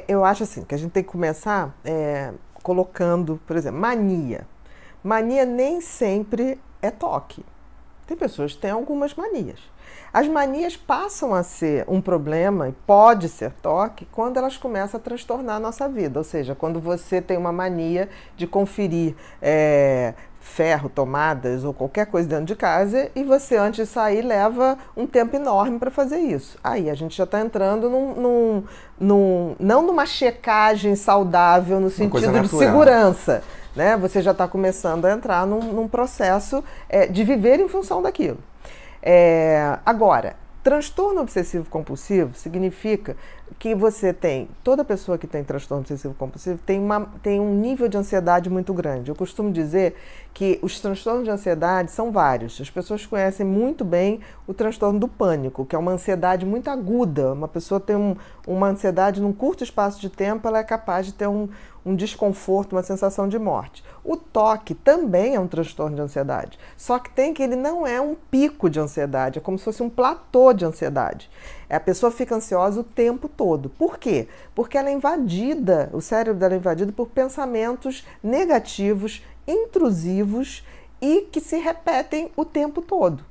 Eu acho assim, que a gente tem que começar colocando, por exemplo, mania. Mania nem sempre é toque. Tem pessoas que têm algumas manias. As manias passam a ser um problema, e pode ser toque, quando elas começam a transtornar a nossa vida. Ou seja, quando você tem uma mania de conferir ferro, tomadas ou qualquer coisa dentro de casa e você, antes de sair, leva um tempo enorme para fazer isso. Aí a gente já está entrando não numa checagem saudável no sentido de segurança. Né? Você já está começando a entrar num processo de viver em função daquilo. Agora, transtorno obsessivo compulsivo significa que toda pessoa que tem transtorno obsessivo compulsivo tem um nível de ansiedade muito grande. Eu costumo dizer que os transtornos de ansiedade são vários. As pessoas conhecem muito bem o transtorno do pânico, que é uma ansiedade muito aguda. Uma pessoa tem uma ansiedade num curto espaço de tempo, ela é capaz de ter um desconforto, uma sensação de morte. O TOC também é um transtorno de ansiedade, só que ele não é um pico de ansiedade, é como se fosse um platô de ansiedade. A pessoa fica ansiosa o tempo todo. Por quê? Porque ela é invadida, o cérebro dela é invadido por pensamentos negativos, intrusivos e que se repetem o tempo todo.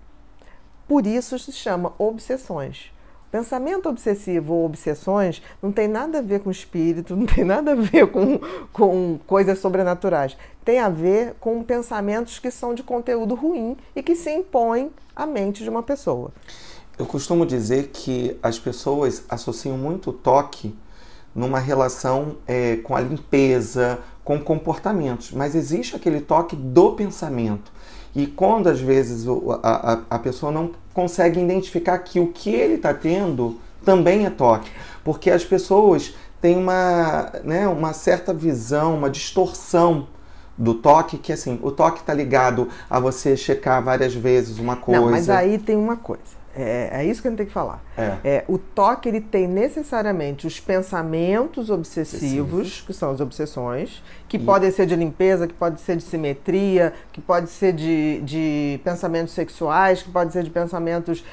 Por isso se chama obsessões. Pensamento obsessivo ou obsessões não tem nada a ver com espírito, não tem nada a ver com coisas sobrenaturais. Tem a ver com pensamentos que são de conteúdo ruim e que se impõem à mente de uma pessoa. Eu costumo dizer que as pessoas associam muito o toque numa relação com a limpeza, com comportamentos, mas existe aquele toque do pensamento. E quando, às vezes, a pessoa não consegue identificar que o que ele está tendo também é toque. Porque as pessoas têm uma certa visão, uma distorção do toque, que assim, o toque está ligado a você checar várias vezes uma coisa. Não, mas aí tem uma coisa. É isso que a gente tem que falar. O toque, ele tem necessariamente os pensamentos obsessivos, que são as obsessões, que podem ser de limpeza, que podem ser de simetria, que podem ser de pensamentos sexuais, que podem ser de pensamentos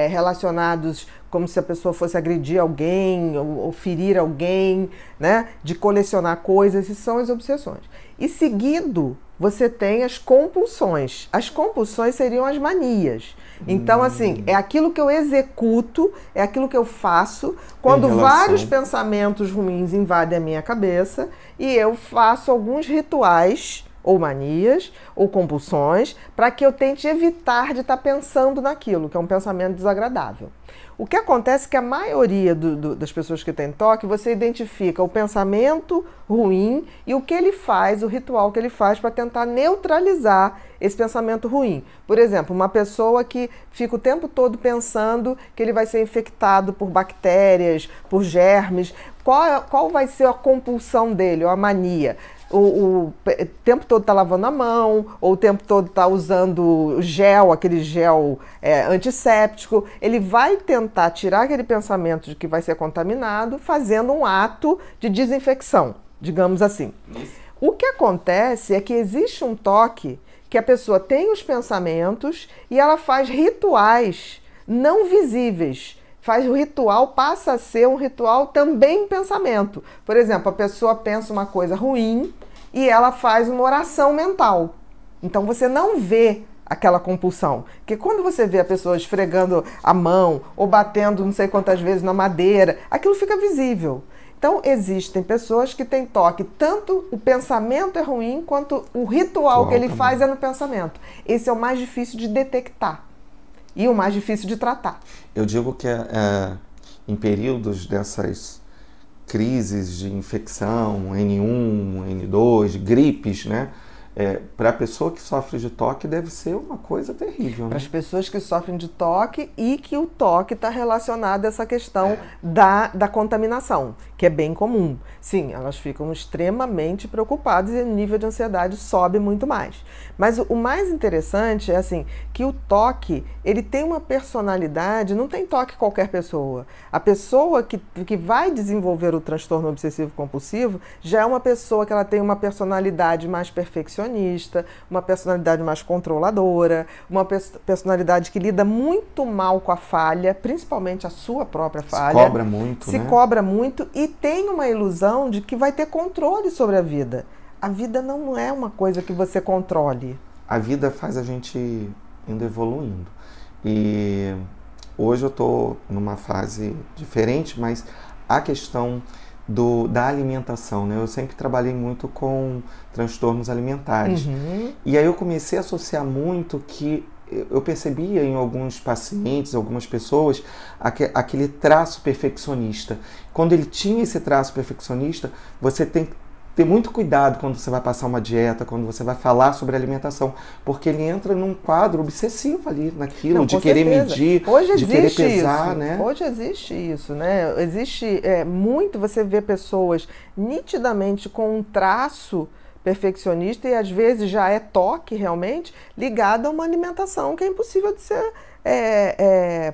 relacionados como se a pessoa fosse agredir alguém ou ferir alguém, né? De colecionar coisas, e são as obsessões. E seguido, você tem as compulsões. As compulsões seriam as manias. Então, assim, é aquilo que eu executo, é aquilo que eu faço quando vários pensamentos ruins invadem a minha cabeça e eu faço alguns rituais, ou manias, ou compulsões, para que eu tente evitar de estar pensando naquilo, que é um pensamento desagradável. O que acontece é que a maioria das pessoas que têm toque, você identifica o pensamento ruim e o que ele faz, o ritual que ele faz para tentar neutralizar esse pensamento ruim. Por exemplo, uma pessoa que fica o tempo todo pensando que ele vai ser infectado por bactérias, por germes, qual vai ser a compulsão dele, ou a mania? O tempo todo está lavando a mão, ou o tempo todo está usando gel, aquele gel antisséptico. Ele vai tentar tirar aquele pensamento de que vai ser contaminado, fazendo um ato de desinfecção, digamos assim. O que acontece é que existe um toque que a pessoa tem os pensamentos e ela faz rituais não visíveis. O ritual passa a ser um ritual também em pensamento. Por exemplo, a pessoa pensa uma coisa ruim e ela faz uma oração mental. Então você não vê aquela compulsão. Porque quando você vê a pessoa esfregando a mão ou batendo não sei quantas vezes na madeira, aquilo fica visível. Então existem pessoas que têm toque, tanto o pensamento é ruim quanto o ritual que ele faz é no pensamento. Esse é o mais difícil de detectar. E o mais difícil de tratar. Eu digo que em períodos dessas crises de infecção, N1, N2, gripes, né? Para a pessoa que sofre de toque deve ser uma coisa terrível. Né? Para as pessoas que sofrem de toque e que o toque está relacionado a essa questão da contaminação, que é bem comum. Sim, elas ficam extremamente preocupadas e o nível de ansiedade sobe muito mais. Mas o mais interessante é assim, que o toque, ele tem uma personalidade, não tem toque qualquer pessoa. A pessoa que vai desenvolver o transtorno obsessivo compulsivo já é uma pessoa que ela tem uma personalidade mais perfeccionista, perfeccionista, uma personalidade mais controladora, uma personalidade que lida muito mal com a falha, principalmente a sua própria falha. Se cobra muito, Se cobra muito e tem uma ilusão de que vai ter controle sobre a vida. A vida não é uma coisa que você controle. A vida faz a gente indo evoluindo. E hoje eu estou numa fase diferente, mas a questão da alimentação, né? Eu sempre trabalhei muito com transtornos alimentares. E aí eu comecei a associar muito que eu percebia em alguns pacientes, algumas pessoas, aquele traço perfeccionista. Quando ele tinha esse traço perfeccionista, você tem que ter muito cuidado quando você vai passar uma dieta, quando você vai falar sobre alimentação, porque ele entra num quadro obsessivo ali naquilo, não, de querer medir, de querer pesar, isso, né? Hoje existe isso, né? Existe muito, você vê pessoas nitidamente com um traço perfeccionista e às vezes já é toque realmente ligado a uma alimentação que é impossível de ser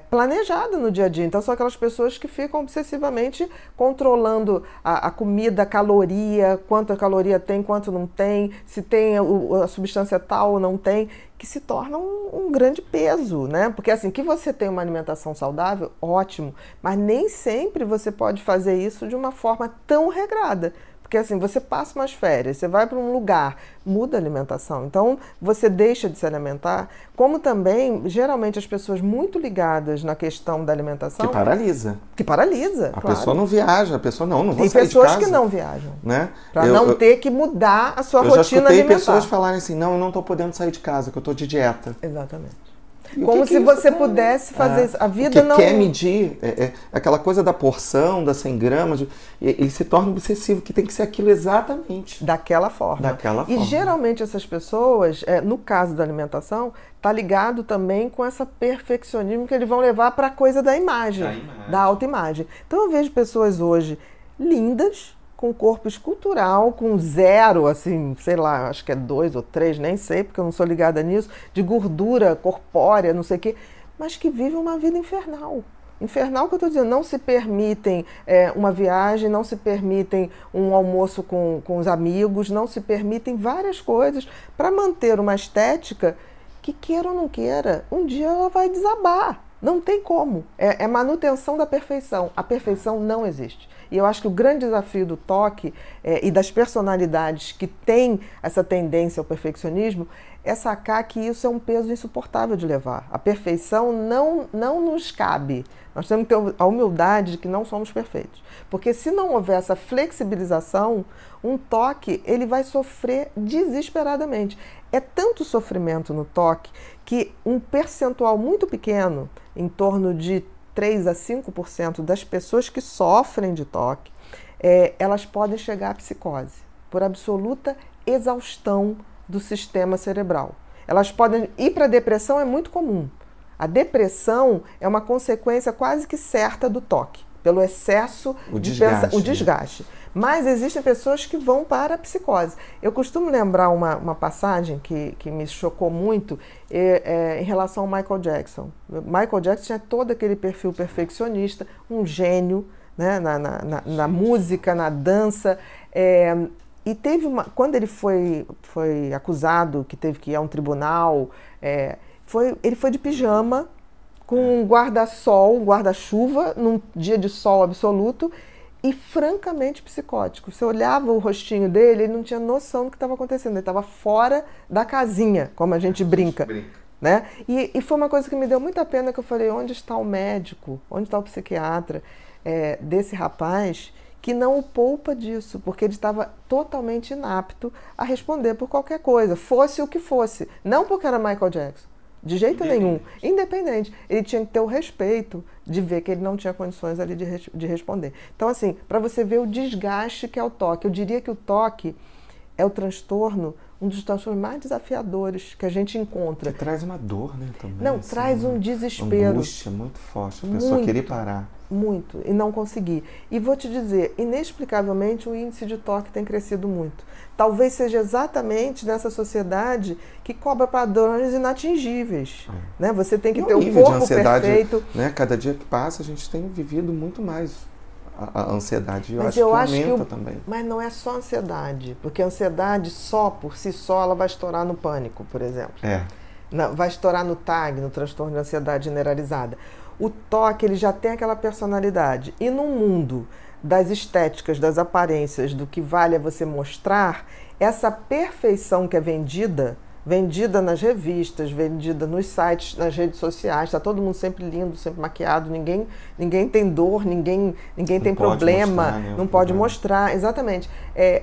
planejada no dia a dia. Então são aquelas pessoas que ficam obsessivamente controlando a comida, a caloria, quanta caloria tem, quanto não tem, se tem a substância tal ou não tem, que se torna um grande peso, né? Porque assim, que você tem uma alimentação saudável, ótimo, mas nem sempre você pode fazer isso de uma forma tão regrada. Porque assim, você passa umas férias, você vai para um lugar, muda a alimentação. Então, você deixa de se alimentar. Como também, geralmente, as pessoas muito ligadas na questão da alimentação... Que paralisa. Que paralisa, A claro. pessoa não viaja, a pessoa não vou Tem sair de casa. pessoas que não viajam. Né? Para não ter que mudar a sua rotina alimentar. Eu já escutei pessoas falarem assim, não, eu não estou podendo sair de casa, que eu estou de dieta. Exatamente. Como se você pudesse fazer isso. A vida não... quer medir, aquela coisa da porção, das 100 gramas, ele se torna obsessivo, que tem que ser aquilo exatamente. Daquela forma. E geralmente essas pessoas, no caso da alimentação, está ligado também com essa perfeccionismo que eles vão levar para a coisa da imagem, da autoimagem. Então eu vejo pessoas hoje lindas, com corpo escultural, com 0, assim, sei lá, acho que é 2 ou 3, nem sei, porque eu não sou ligada nisso, de gordura corpórea, não sei o quê, mas que vivem uma vida infernal. Infernal que eu estou dizendo, não se permitem uma viagem, não se permitem um almoço com os amigos, não se permitem várias coisas para manter uma estética que, queira ou não queira, um dia ela vai desabar. Não tem como. É manutenção da perfeição. A perfeição não existe. E eu acho que o grande desafio do toque e das personalidades que têm essa tendência ao perfeccionismo é sacar que isso é um peso insuportável de levar. A perfeição não nos cabe. Nós temos que ter a humildade de que não somos perfeitos. Porque se não houver essa flexibilização, um toque ele vai sofrer desesperadamente. É tanto sofrimento no toque que um percentual muito pequeno, em torno de 3 a 5% das pessoas que sofrem de toque, elas podem chegar à psicose, por absoluta exaustão do sistema cerebral. Elas podem ir para a depressão, é muito comum. A depressão é uma consequência quase que certa do toque, pelo excesso o desgaste. Mas existem pessoas que vão para a psicose. Eu costumo lembrar uma passagem que me chocou muito em relação ao Michael Jackson. Michael Jackson tinha todo aquele perfil perfeccionista, um gênio, né, na música, na dança. E teve quando ele foi acusado, que teve que ir a um tribunal, ele foi de pijama, com um guarda-sol, um guarda-chuva, num dia de sol absoluto, e francamente psicótico. Você olhava o rostinho dele, ele não tinha noção do que estava acontecendo. Ele estava fora da casinha, como a gente brinca. Né? E foi uma coisa que me deu muita pena, que eu falei, onde está o médico, onde está o psiquiatra desse rapaz que não o poupa disso, porque ele estava totalmente inapto a responder por qualquer coisa, fosse o que fosse. Não porque era Michael Jackson. De jeito nenhum. Independente. Ele tinha que ter o respeito de ver que ele não tinha condições ali de responder. Então, assim, para você ver o desgaste que é o toque. Eu diria que o toque é o transtorno, um dos transtornos mais desafiadores que a gente encontra. Que traz uma dor, né? Também, não, assim, traz um desespero. Angústia muito forte. A pessoa querer parar. Muito. E não conseguir. E vou te dizer, inexplicavelmente o índice de toque tem crescido muito. Talvez seja exatamente nessa sociedade que cobra padrões inatingíveis. Né? Você tem que ter o corpo perfeito. Né? Cada dia que passa, a gente tem vivido muito mais a ansiedade. Mas eu acho que aumenta também. Mas não é só ansiedade, porque a ansiedade só por si só ela vai estourar no pânico, por exemplo. Vai estourar no TAG, no transtorno de ansiedade generalizada. O toque ele já tem aquela personalidade. E no mundo das estéticas, das aparências, do que vale é você mostrar, essa perfeição que é vendida nas revistas, vendida nos sites, nas redes sociais, está todo mundo sempre lindo, sempre maquiado, ninguém tem dor, ninguém tem problema, não pode mostrar, exatamente.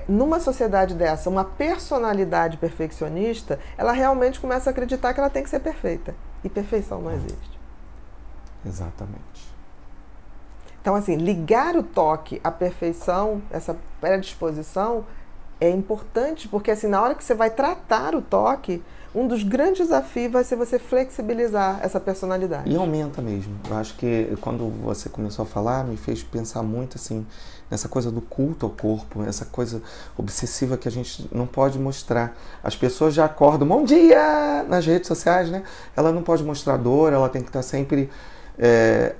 Numa sociedade dessa, uma personalidade perfeccionista, ela realmente começa a acreditar que ela tem que ser perfeita, e perfeição não existe. Exatamente. Então, assim, ligar o toque à perfeição, essa predisposição, é importante, porque assim, na hora que você vai tratar o toque, um dos grandes desafios vai ser você flexibilizar essa personalidade. E aumenta mesmo. Eu acho que quando você começou a falar, me fez pensar muito assim, nessa coisa do culto ao corpo, essa coisa obsessiva que a gente não pode mostrar. As pessoas já acordam, bom dia, nas redes sociais, né? Ela não pode mostrar dor, ela tem que estar sempre...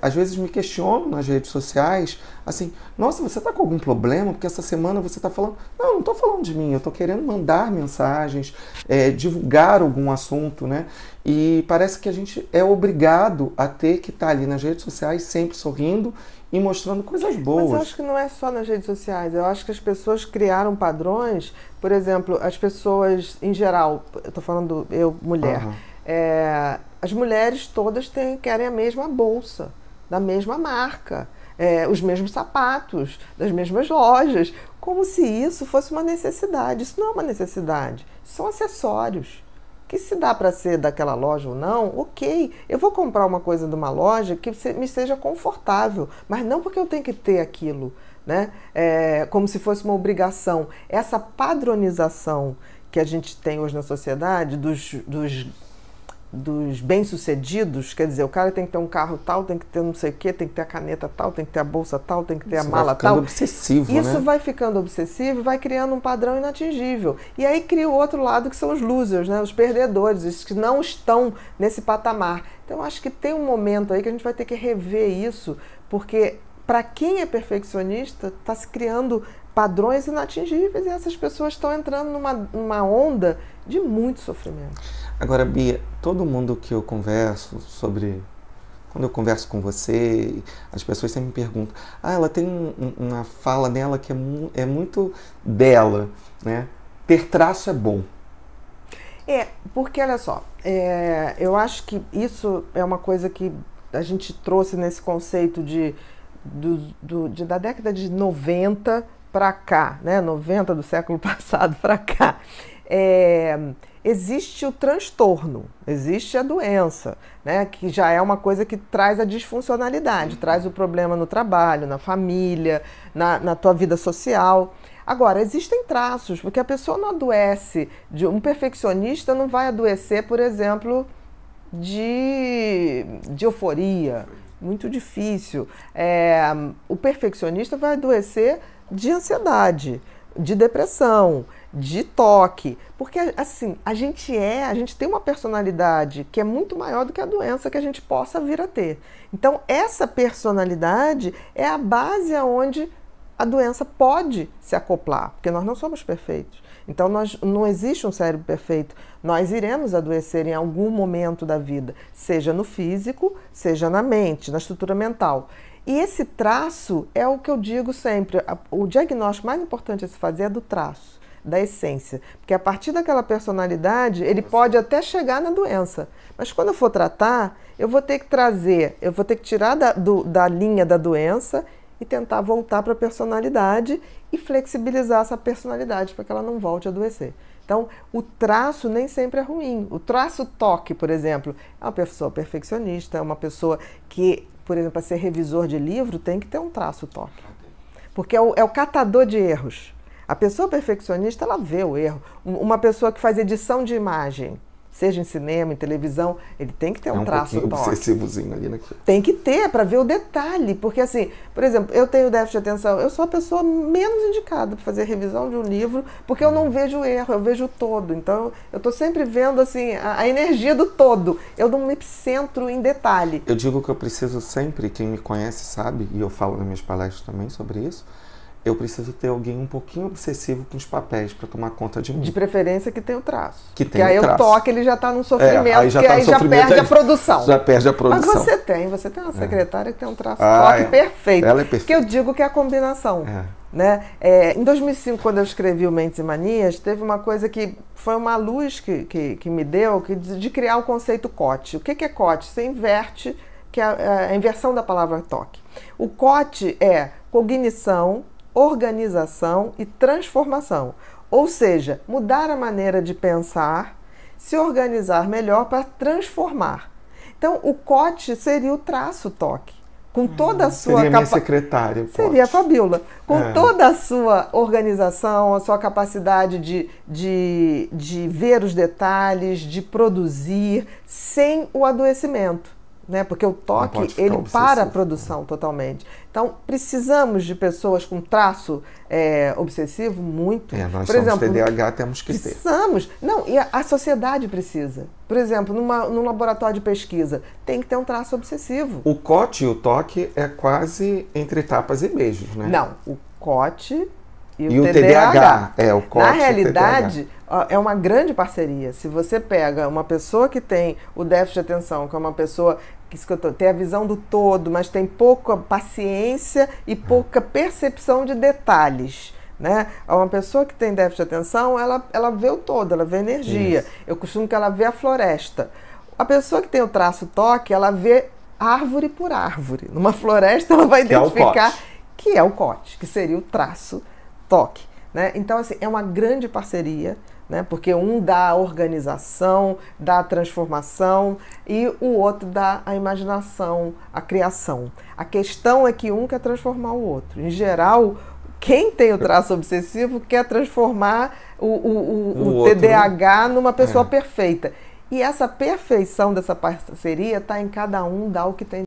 às vezes me questiono nas redes sociais, assim, nossa, você está com algum problema? Porque essa semana você está falando... Não estou falando de mim, eu estou querendo mandar mensagens, divulgar algum assunto, né? E parece que a gente é obrigado a ter que estar ali nas redes sociais sempre sorrindo e mostrando coisas boas. Mas eu acho que não é só nas redes sociais, eu acho que as pessoas criaram padrões, por exemplo, as pessoas em geral, eu estou falando eu, mulher, as mulheres todas querem a mesma bolsa, da mesma marca, os mesmos sapatos, das mesmas lojas, como se isso fosse uma necessidade. Isso não é uma necessidade, são acessórios. Que se dá para ser daquela loja ou não, ok. Eu vou comprar uma coisa de uma loja que me seja confortável, mas não porque eu tenho que ter aquilo, né? Como se fosse uma obrigação. Essa padronização que a gente tem hoje na sociedade dos bem-sucedidos, quer dizer, o cara tem que ter um carro tal, tem que ter não sei o quê, tem que ter a caneta tal, tem que ter a bolsa tal, tem que ter a mala tal. Obsessivo, Isso vai ficando obsessivo e vai criando um padrão inatingível. E aí cria o outro lado, que são os losers, né? Os perdedores, os que não estão nesse patamar. Então, acho que tem um momento aí que a gente vai ter que rever isso, porque para quem é perfeccionista, está se criando padrões inatingíveis e essas pessoas estão entrando numa onda de muito sofrimento. Agora, Bia, todo mundo que eu converso sobre... Quando eu converso com você, as pessoas sempre me perguntam, ela tem uma fala nela que é muito dela, né? Ter traço é bom. Porque, olha só, eu acho que isso é uma coisa que a gente trouxe nesse conceito da década de 90 para cá, né? 90 do século passado para cá. Existe o transtorno, existe a doença, né? Que já é uma coisa que traz a disfuncionalidade, traz o problema no trabalho, na família, na tua vida social. Agora, existem traços, porque a pessoa não adoece, um perfeccionista não vai adoecer, por exemplo, de euforia, muito difícil. O perfeccionista vai adoecer de ansiedade, de depressão, de toque, porque assim, a gente tem uma personalidade que é muito maior do que a doença que a gente possa vir a ter. Então, essa personalidade é a base aonde a doença pode se acoplar, porque nós não somos perfeitos. Então, não existe um cérebro perfeito. Nós iremos adoecer em algum momento da vida, seja no físico, seja na mente, na estrutura mental. E esse traço é o que eu digo sempre, o diagnóstico mais importante a se fazer é do traço, da essência. Porque a partir daquela personalidade, ele pode até chegar na doença. Mas quando eu for tratar, eu vou ter que tirar da linha da doença e tentar voltar para a personalidade e flexibilizar essa personalidade para que ela não volte a adoecer. Então, o traço nem sempre é ruim. O traço toque, por exemplo, é uma pessoa perfeccionista, é uma pessoa que, por exemplo, para ser revisor de livro, tem que ter um traço toque. Porque é o catador de erros. A pessoa perfeccionista, ela vê o erro. Uma pessoa que faz edição de imagem, seja em cinema, em televisão, ele tem que ter um traço TOC. Obsessivozinho ali naquilo. Tem que ter, para ver o detalhe. Porque assim, por exemplo, eu tenho déficit de atenção, eu sou a pessoa menos indicada para fazer revisão de um livro, porque eu não vejo o erro, eu vejo o todo. Então, eu estou sempre vendo assim, a energia do todo. Eu não me centro em detalhe. Eu digo que eu preciso sempre, quem me conhece sabe, e eu falo nas minhas palestras também sobre isso, eu preciso ter alguém um pouquinho obsessivo com os papéis para tomar conta de mim. De preferência que tenha o traço. Porque aí o TOC ele já está num sofrimento, aí já perde a produção. Já perde a produção. Mas você tem uma secretária que tem um traço TOC perfeito. Ela é perfeita. Que eu digo que é a combinação. Né? Em 2005, quando eu escrevi o Mentes e Manias, teve uma coisa que foi uma luz que me deu de criar o conceito COT. O que é COT? Você inverte, que é a inversão da palavra TOC. O COT é cognição, organização e transformação. Ou seja, mudar a maneira de pensar, se organizar melhor para transformar. Então, o COT seria o traço TOC. Com toda a sua seria minha secretária. Seria a Fabíola. Com toda a sua organização, a sua capacidade de ver os detalhes, de produzir, sem o adoecimento. Né? Porque o TOC, ele para a produção totalmente. Então, precisamos de pessoas com traço obsessivo muito. Nós somos TDAH, temos que ter. Precisamos. Não, e a sociedade precisa. Por exemplo, num laboratório de pesquisa, tem que ter um traço obsessivo. O COT e o TOC é quase entre tapas e beijos, né? Não, o COT e o TDAH. O COT. Na realidade, é uma grande parceria. Se você pega uma pessoa que tem o déficit de atenção, que é uma pessoa que tem a visão do todo, mas tem pouca paciência e pouca percepção de detalhes. Né? Uma pessoa que tem déficit de atenção, ela vê o todo, ela vê a energia. Isso. Eu costumo que ela vê a floresta. A pessoa que tem o traço TOC, ela vê árvore por árvore. Numa floresta, ela vai identificar que é o COT, que seria o traço TOC. Né? Então, assim, é uma grande parceria, né? Porque um dá a organização, dá a transformação e o outro dá a imaginação, a criação. A questão é que um quer transformar o outro. Em geral, quem tem o traço obsessivo quer transformar o TDAH numa pessoa perfeita. E essa perfeição dessa parceria está em cada um dar o que tem